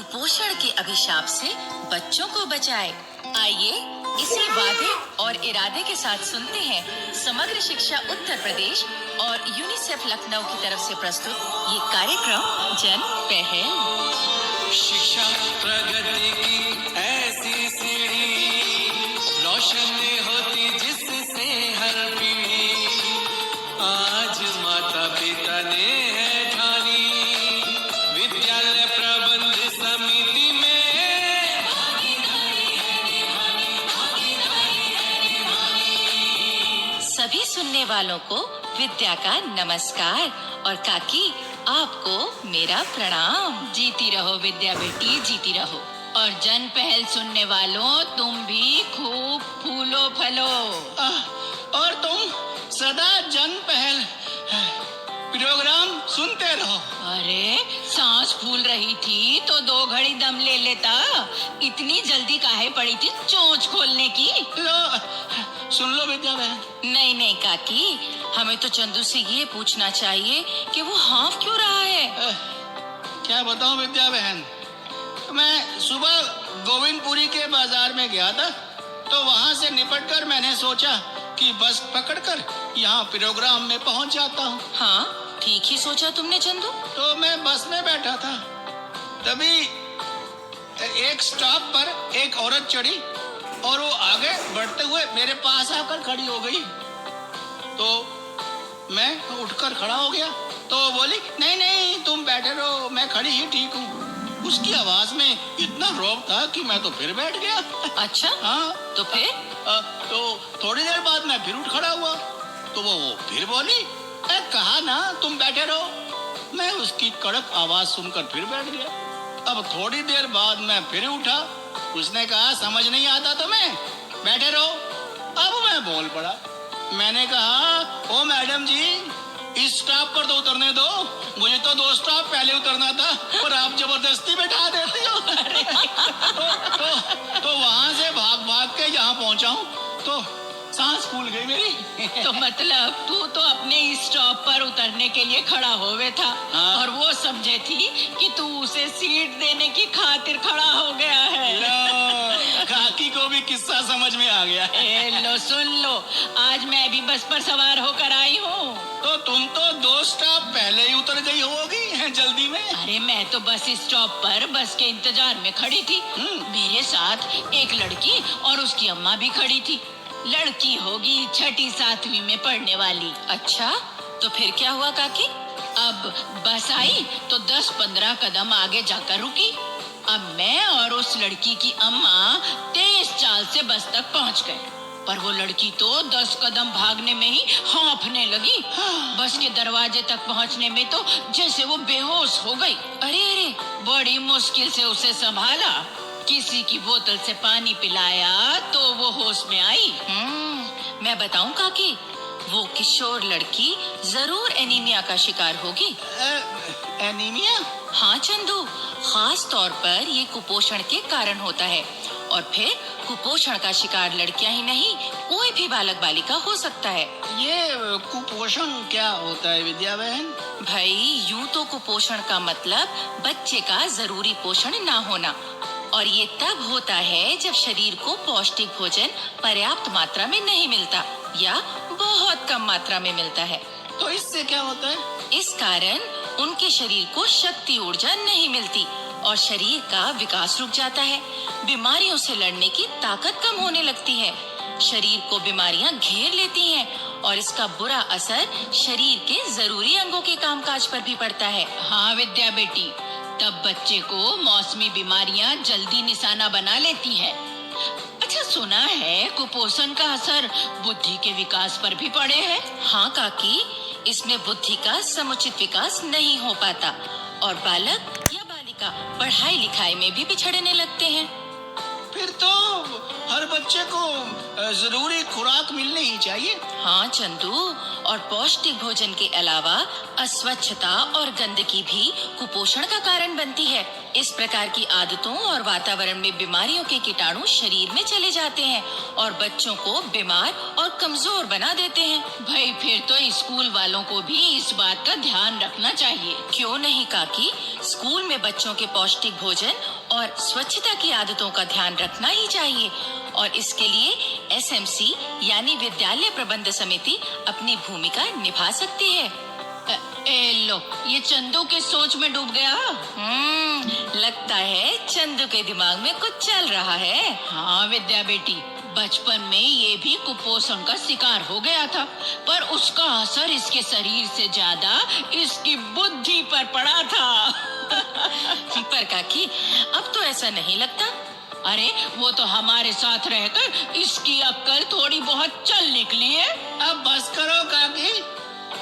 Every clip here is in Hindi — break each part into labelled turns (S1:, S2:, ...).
S1: कुपोषण के अभिशाप से बच्चों को बचाए। आइए इसी वादे और इरादे के साथ सुनते हैं समग्र शिक्षा उत्तर प्रदेश और यूनिसेफ लखनऊ की तरफ से प्रस्तुत ये कार्यक्रम जन पहल।
S2: शिक्षा प्रगति की ऐसी सीढ़ी रोशन होती जिससे हर पीढ़ी। आज माता पिता ने है ठानी विद्यालय प्रबंध समिति में
S1: सभी सुनने वालों को विद्या का नमस्कार और काकी आपको मेरा प्रणाम।
S3: जीती रहो विद्या बेटी, जीती रहो। और जन पहल सुनने वालों, तुम भी खूब फूलो फलो।
S4: और तुम सदा जन पहल प्रोग्राम सुनते रहो।
S3: अरे सांस फूल रही थी तो 2 घड़ी दम ले लेता। इतनी जल्दी काहे पड़ी थी चोंच खोलने की?
S4: लो सुन लो विद्या बहन।
S1: नहीं काकी, हमें तो चंदू से ये पूछना चाहिए कि वो हाँफ क्यों रहा है।
S4: क्या बताऊं विद्या बहन, मैं सुबह गोविंदपुरी के बाजार में गया था, तो वहाँ से निपटकर मैंने सोचा कि बस पकड़कर यहाँ प्रोग्राम में पहुँच जाता हूँ।
S1: हाँ ठीक ही सोचा तुमने चंदू।
S4: तो मैं बस में बैठा था, तभी एक स्टॉप पर एक औरत चढ़ी और वो आगे बढ़ते हुए मेरे पास आकर खड़ी हो गई। तो मैं उठकर खड़ा हो गया, तो बोली नहीं तुम बैठे रहो, मैं खड़ी ही ठीक हूँ। उसकी आवाज में इतना रौब था कि मैं तो फिर बैठ गया।
S1: अच्छा
S4: हाँ
S1: तो फिर?
S4: तो थोड़ी देर बाद मैं फिर उठ खड़ा हुआ, तो वो फिर बोली कहा ना तुम बैठे रहो। मैं उसकी कड़क आवाज सुनकर फिर बैठ गया। अब थोड़ी देर बाद मैं फिर उठा, उसने कहा समझ नहीं आता तुम्हें, बैठे रहो। अब मैं बोल पड़ा, मैंने कहा ओ मैडम जी, इस स्टॉप पर तो उतरने दो, मुझे तो 2 स्टॉप पहले उतरना था और आप जबरदस्ती बैठा देती हो। तो वहां से भाग के यहाँ पहुंचा हूँ तो सांस फूल गई मेरी।
S3: तो मतलब तू तो अपने इस स्टॉप पर उतरने के लिए खड़ा होवे था।
S4: हाँ।
S3: और वो समझे थी कि तू उसे सीट देने की खातिर खड़ा हो गया है।
S4: लो, काकी को भी किस्सा समझ में आ गया।
S3: लो सुन लो, आज मैं भी बस पर सवार होकर आई हूँ।
S4: तो तुम तो 2 स्टॉप पहले ही उतर गई होगी जल्दी में।
S3: अरे मैं तो बस स्टॉप पर बस के इंतजार में खड़ी थी। मेरे साथ एक लड़की और उसकी अम्मा भी खड़ी थी। लड़की होगी 6ठी 7वीं में पढ़ने वाली।
S1: अच्छा तो फिर क्या हुआ काकी?
S3: अब बस आई तो 10-15 कदम आगे जाकर रुकी। अब मैं और उस लड़की की अम्मा तेज चाल से बस तक पहुंच गए, पर वो लड़की तो 10 कदम भागने में ही हाँफने लगी। बस के दरवाजे तक पहुंचने में तो जैसे वो बेहोश हो गई।
S1: अरे
S3: बड़ी मुश्किल से उसे संभाला, किसी की बोतल से पानी पिलाया तो वो होश में आई।
S1: मैं बताऊं काकी, वो किशोर लड़की जरूर एनीमिया का शिकार होगी।
S4: एनीमिया?
S1: हाँ चंदू, खास तौर पर ये कुपोषण के कारण होता है। और फिर कुपोषण का शिकार लड़कियां ही नहीं, कोई भी बालक बालिका हो सकता है।
S4: ये कुपोषण क्या होता है विद्या बहन?
S1: भाई यूं तो कुपोषण का मतलब बच्चे का जरूरी पोषण ना होना, और ये तब होता है जब शरीर को पौष्टिक भोजन पर्याप्त मात्रा में नहीं मिलता या बहुत कम मात्रा में मिलता है।
S4: तो इससे क्या होता है?
S1: इस कारण उनके शरीर को शक्ति ऊर्जा नहीं मिलती और शरीर का विकास रुक जाता है। बीमारियों से लड़ने की ताकत कम होने लगती है, शरीर को बीमारियां घेर लेती हैं और इसका बुरा असर शरीर के जरूरी अंगों के कामकाज पर भी पड़ता है।
S3: हाँ विद्या बेटी, तब बच्चे को मौसमी बीमारियां जल्दी निशाना बना लेती हैं। अच्छा सुना है कुपोषण का असर बुद्धि के विकास पर भी पड़े है।
S1: हाँ काकी, इसमें बुद्धि का समुचित विकास नहीं हो पाता और बालक या बालिका पढ़ाई लिखाई में भी पिछड़ने लगते हैं।
S4: फिर तो हर बच्चे को जरूरी खुराक मिलनी ही चाहिए।
S1: हाँ चंदू, और पौष्टिक भोजन के अलावा अस्वच्छता और गंदगी भी कुपोषण का कारण बनती है। इस प्रकार की आदतों और वातावरण में बीमारियों के कीटाणु शरीर में चले जाते हैं और बच्चों को बीमार और कमजोर बना देते हैं।
S3: भाई फिर तो स्कूल वालों को भी इस बात का ध्यान रखना चाहिए।
S1: क्यों नहीं काकी, स्कूल में बच्चों के पौष्टिक भोजन और स्वच्छता की आदतों का ध्यान रखना ही चाहिए और इसके लिए एसएमसी यानी विद्यालय प्रबंध समिति अपनी भूमिका निभा सकती है।
S3: ए लो, ये चंदू के सोच में डूब गया।
S1: लगता है चंदू के दिमाग में कुछ चल रहा है।
S3: हाँ विद्या बेटी, बचपन में ये भी कुपोषण का शिकार हो गया था, पर उसका असर इसके शरीर से ज्यादा इसकी बुद्धि पर पड़ा था।
S1: पर काकी, अब तो ऐसा नहीं लगता।
S3: अरे वो तो हमारे साथ रहकर इसकी अक्ल थोड़ी बहुत चल निकली है।
S4: अब बस करो काकी,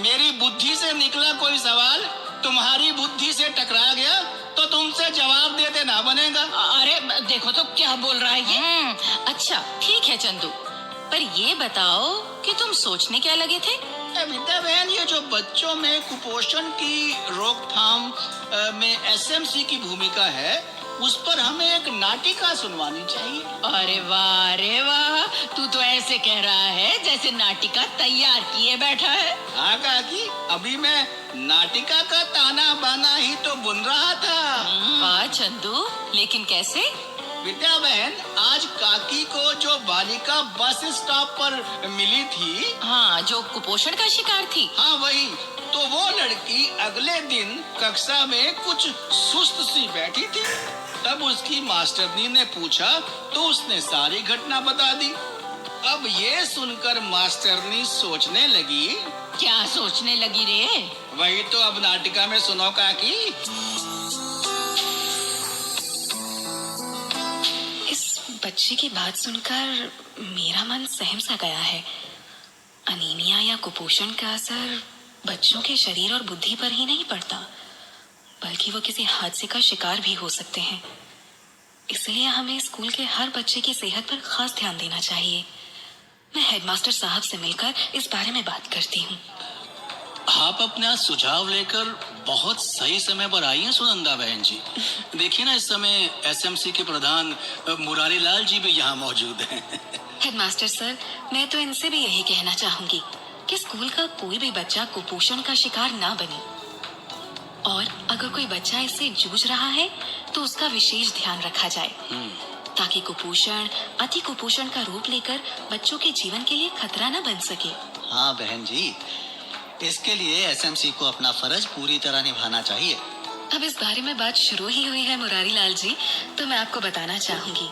S4: मेरी बुद्धि से निकला कोई सवाल तुम्हारी बुद्धि से टकरा गया तो तुमसे जवाब देते ना बनेगा।
S3: अरे देखो तो क्या बोल रहा है ये।
S1: अच्छा ठीक है चंदू, पर ये बताओ कि तुम सोचने क्या लगे थे?
S4: विद्या बहन, ये जो बच्चों में कुपोषण की रोकथाम में एसएमसी की भूमिका है, उस पर हमें एक नाटिका सुनवानी चाहिए।
S3: अरे वाह, तू तो ऐसे कह रहा है जैसे नाटिका तैयार किए बैठा है।
S4: हाँ काकी, अभी मैं नाटिका का ताना बाना ही तो बुन रहा था।
S1: वाह चंदू, लेकिन कैसे?
S4: विद्या बहन, आज काकी को जो बालिका बस स्टॉप पर मिली थी,
S1: हाँ, जो कुपोषण का शिकार थी।
S4: हाँ वही, तो वो लड़की अगले दिन कक्षा में कुछ सुस्त सी बैठी थी। तब उसकी मास्टरनी ने पूछा तो उसने सारी घटना बता दी। अब ये सुनकर मास्टरनी सोचने लगी।
S3: क्या सोचने लगी रे?
S4: वही तो अब नाटिका में सुनो काकी।
S5: इस बच्ची की बात सुनकर मेरा मन सहम सा गया है। अनीमिया या कुपोषण का असर बच्चों के शरीर और बुद्धि पर ही नहीं पड़ता, बल्कि वो किसी हादसे का शिकार भी हो सकते हैं। इसलिए हमें स्कूल के हर बच्चे की सेहत पर खास ध्यान देना चाहिए। मैं हेडमास्टर साहब से मिलकर इस बारे में बात करती हूँ।
S6: आप अपना सुझाव लेकर बहुत सही समय पर आई हैं सुनंदा बहन जी। देखिए ना, इस समय एसएमसी के प्रधान मुरारी लाल जी भी यहाँ मौजूद हैं।
S5: हेडमास्टर सर, मैं तो इनसे भी यही कहना चाहूंगी कि स्कूल का कोई भी बच्चा कुपोषण का शिकार ना बने, और अगर कोई बच्चा इससे जूझ रहा है तो उसका विशेष ध्यान रखा जाए, ताकि कुपोषण अति कुपोषण का रूप लेकर बच्चों के जीवन के लिए खतरा न बन सके।
S7: हाँ बहन जी, इसके लिए एसएमसी को अपना फर्ज पूरी तरह निभाना चाहिए।
S5: अब इस बारे में बात शुरू ही हुई है मुरारी लाल जी, तो मैं आपको बताना चाहूंगी,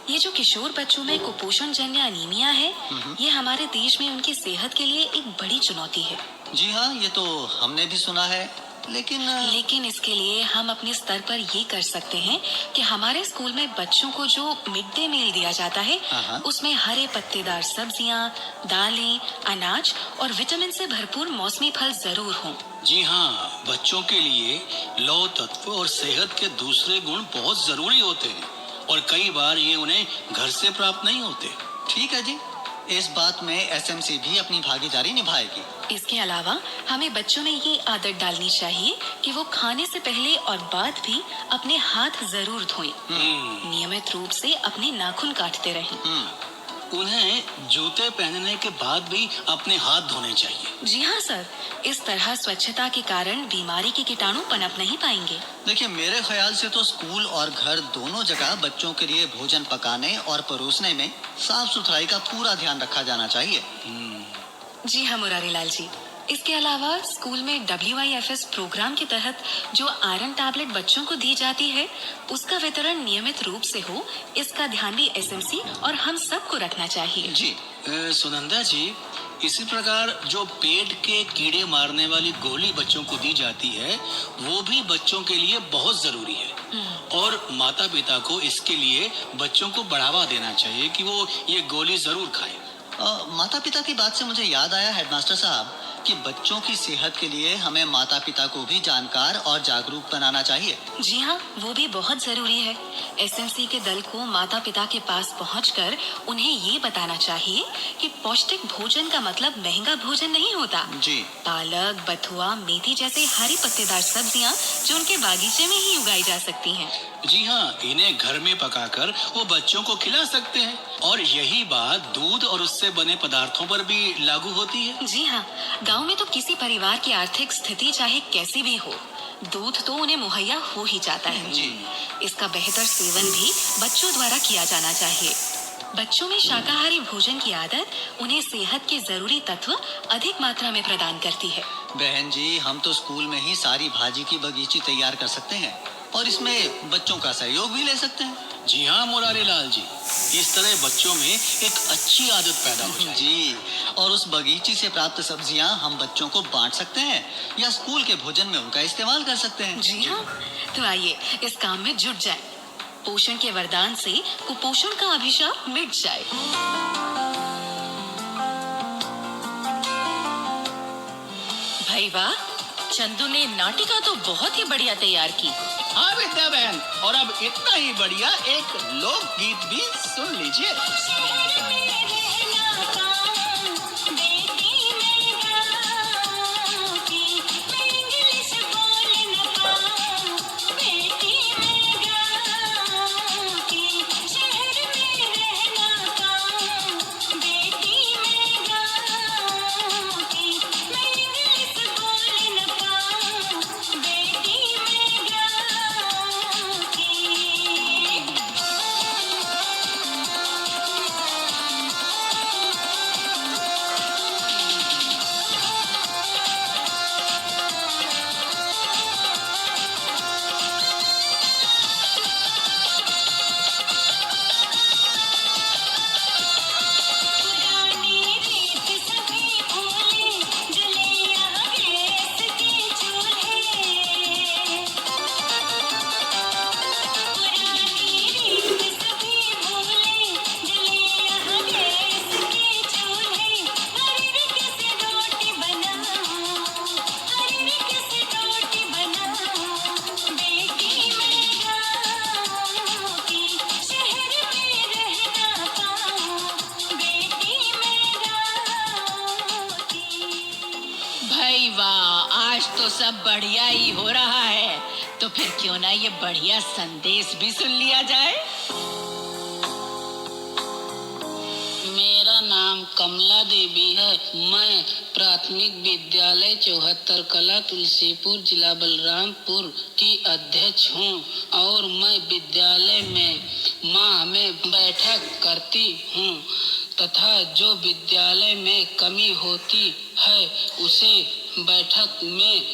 S5: ये जो किशोर बच्चों में कुपोषण जन्य अनीमिया है, ये हमारे देश में उनकी सेहत के लिए एक बड़ी चुनौती है।
S7: जी हाँ, ये तो हमने भी सुना है, लेकिन
S5: इसके लिए हम अपने स्तर पर ये कर सकते हैं कि हमारे स्कूल में बच्चों को जो मिड डे मील दिया जाता है, उसमें हरे पत्तेदार सब्जियां, दालें, अनाज और विटामिन से भरपूर मौसमी फल जरूर हों।
S6: जी हाँ, बच्चों के लिए लौह तत्व और सेहत के दूसरे गुण बहुत जरूरी होते हैं और कई बार ये उन्हें घर से प्राप्त नहीं होते।
S7: ठीक है जी, इस बात में एसएमसी भी अपनी भागीदारी निभाएगी।
S5: इसके अलावा हमें बच्चों में ये आदत डालनी चाहिए कि वो खाने से पहले और बाद भी अपने हाथ जरूर धोएं। नियमित रूप से अपने नाखून काटते रहें।
S6: उन्हें जूते पहनने के बाद भी अपने हाथ धोने चाहिए।
S5: जी हाँ सर, इस तरह स्वच्छता के कारण बीमारी के कीटाणु पनप नहीं पाएंगे।
S7: देखिए, मेरे ख्याल से तो स्कूल और घर दोनों जगह बच्चों के लिए भोजन पकाने और परोसने में साफ सुथराई का पूरा ध्यान रखा जाना चाहिए।
S5: जी हाँ मुरारी लाल जी, इसके अलावा स्कूल में WIFS प्रोग्राम के तहत जो आयरन टैबलेट बच्चों को दी जाती है, उसका वितरण नियमित रूप से हो, इसका ध्यान भी एसएमसी और हम सबको रखना चाहिए।
S6: जी सुनंदा जी, इसी प्रकार जो पेट के कीड़े मारने वाली गोली बच्चों को दी जाती है, वो भी बच्चों के लिए बहुत जरूरी है और माता पिता को इसके लिए बच्चों को बढ़ावा देना चाहिए कि वो ये गोली जरूर खाएं।
S7: माता पिता की बात से मुझे याद आया हेडमास्टर साहब कि बच्चों की सेहत के लिए हमें माता पिता को भी जानकार और जागरूक बनाना चाहिए।
S5: जी हाँ, वो भी बहुत जरूरी है। एसएमसी के दल को माता पिता के पास पहुंचकर उन्हें ये बताना चाहिए कि पौष्टिक भोजन का मतलब महंगा भोजन नहीं होता।
S7: जी।
S5: पालक, बथुआ, मेथी जैसे हरी पत्तेदार सब्जियां जो उनके बागीचे में ही उगाई जा सकती हैं।
S6: जी हाँ, इन्हें घर में पकाकर वो बच्चों को खिला सकते हैं और यही बात दूध और उससे बने पदार्थों पर भी लागू होती है।
S5: जी हाँ, गांव में तो किसी परिवार की आर्थिक स्थिति चाहे कैसी भी हो, दूध तो उन्हें मुहैया हो ही जाता है।
S6: जी।
S5: इसका बेहतर सेवन भी बच्चों द्वारा किया जाना चाहिए। बच्चों में शाकाहारी भोजन की आदत उन्हें सेहत के जरूरी तत्व अधिक मात्रा में प्रदान करती है।
S7: बहन जी, हम तो स्कूल में ही सारी भाजी की बगीची तैयार कर सकते हैं और इसमें बच्चों का सहयोग भी ले सकते हैं।
S6: जी हाँ मुरारी लाल जी, इस तरह बच्चों में एक अच्छी आदत पैदा हो जाए।
S7: जी, और उस बगीची से प्राप्त सब्जियां हम बच्चों को बांट सकते हैं या स्कूल के भोजन में उनका इस्तेमाल कर सकते हैं।
S5: जी हाँ, तो आइए इस काम में जुट जाएं। पोषण के वरदान से कुपोषण का अभिशाप मिट जाए।
S1: भाई वाह, चंदू ने नाटिका तो बहुत ही बढ़िया तैयार की।
S4: हाँ विद्या बहन, और अब इतना ही बढ़िया एक लोकगीत भी सुन लीजिए।
S3: भाई वाह, आज तो सब बढ़िया ही हो रहा है। तो फिर क्यों ना ये बढ़िया संदेश भी सुन लिया जाए।
S8: मेरा नाम कमला देवी है। मैं प्राथमिक विद्यालय 74 कला तुलसीपुर जिला बलरामपुर की अध्यक्ष हूँ और मैं विद्यालय में माह में बैठक करती हूँ तथा जो विद्यालय में कमी होती है उसे बैठक में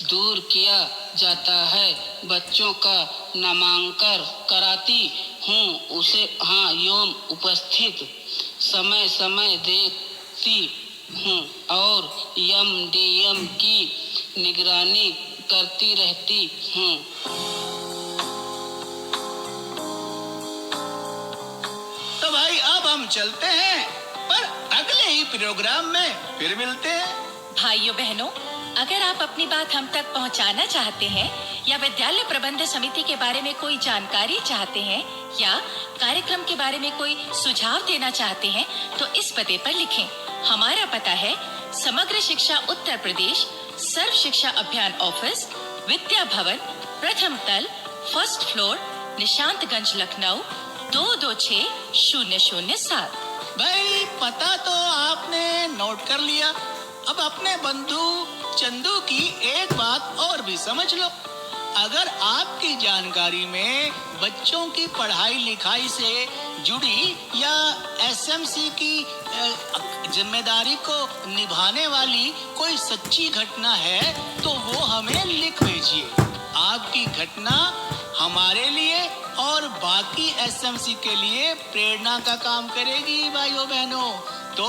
S8: दूर किया जाता है। बच्चों का नामांकन कराती हूँ उसे एवं उपस्थित समय समय देखती हूँ और एमडीएम की निगरानी करती रहती हूँ।
S4: तो भाई अब हम चलते हैं, पर अगले ही प्रोग्राम में फिर मिलते हैं।
S1: भाइयों बहनों, अगर आप अपनी बात हम तक पहुंचाना चाहते हैं या विद्यालय प्रबंध समिति के बारे में कोई जानकारी चाहते हैं या कार्यक्रम के बारे में कोई सुझाव देना चाहते हैं तो इस पते पर लिखें। हमारा पता है समग्र शिक्षा उत्तर प्रदेश, सर्व शिक्षा अभियान ऑफिस, विद्या भवन, प्रथम तल, फर्स्ट फ्लोर, निशांतगंज, लखनऊ 226007।
S4: भाई पता तो आपने नोट कर लिया। अब अपने बंधु चंदू की एक बात और भी समझ लो। अगर आपकी जानकारी में बच्चों की पढ़ाई लिखाई से जुड़ी या एसएमसी की जिम्मेदारी को निभाने वाली कोई सच्ची घटना है तो वो हमें लिख भेजिए। आपकी घटना हमारे लिए और बाकी एसएमसी के लिए प्रेरणा का काम करेगी। भाइयों बहनों, तो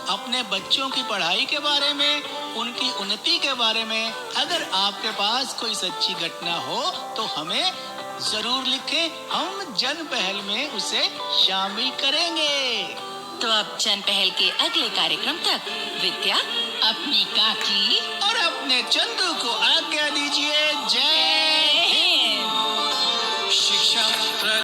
S4: अपने बच्चों की पढ़ाई के बारे में, उनकी उन्नति के बारे में अगर आपके पास कोई सच्ची घटना हो तो हमें जरूर लिखें। हम जन पहल में उसे शामिल करेंगे।
S1: तो अब चंद पहल के अगले कार्यक्रम तक विद्या
S3: अपनी काकी
S4: और अपने चंदू को आज्ञा दीजिए। जय